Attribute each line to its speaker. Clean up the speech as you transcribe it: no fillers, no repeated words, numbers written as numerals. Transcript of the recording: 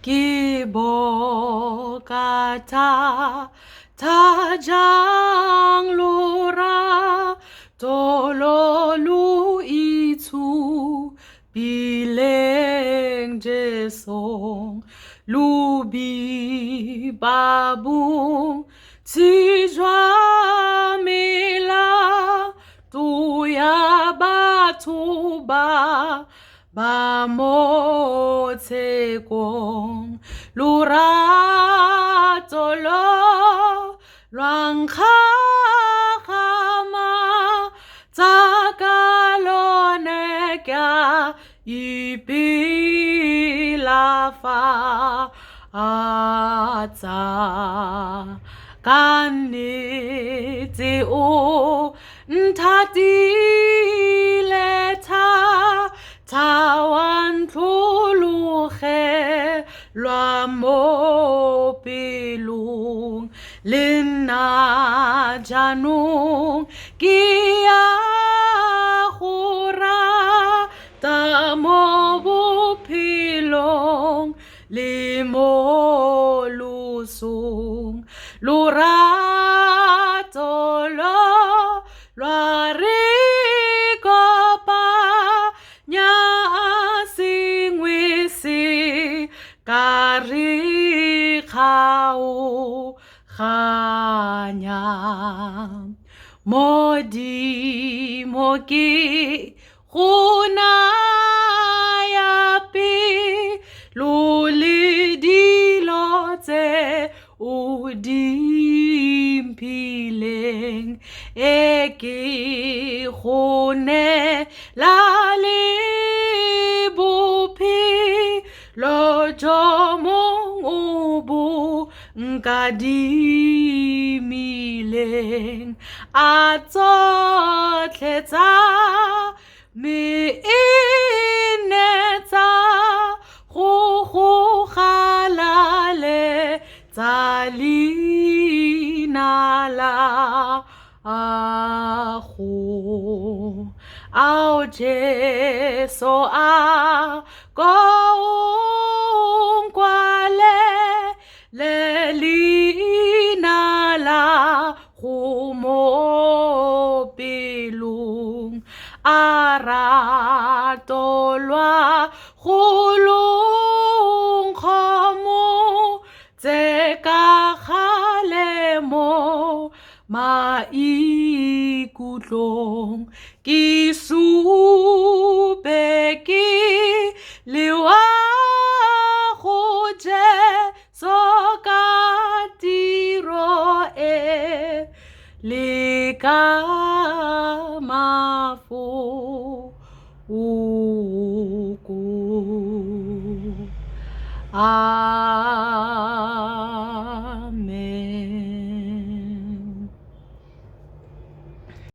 Speaker 1: Kibokata tajang lura tololu itu bileng jesong lubi babung tijwa mila tuya batuba ba mo kong lurato lo luang kama takalone kya ipilafa ata kaniti o ntati leta tawan tuluhe lwa mo pilung lina janung kia hura tamo bupilong limo lusung lurato lo luari kari khao khanya modi moki khuna yapi luli dilote udimpileng eki khune lali lojo mong ubu nkadimileng atotletsa mi inetsa go galale tsalinala ago ao Jesu a kong kwale lelina la humo pilung aratolwa hulung khamu tseka khalemo maikutlong kisupeki liwa hoje sokatiro likamafu uku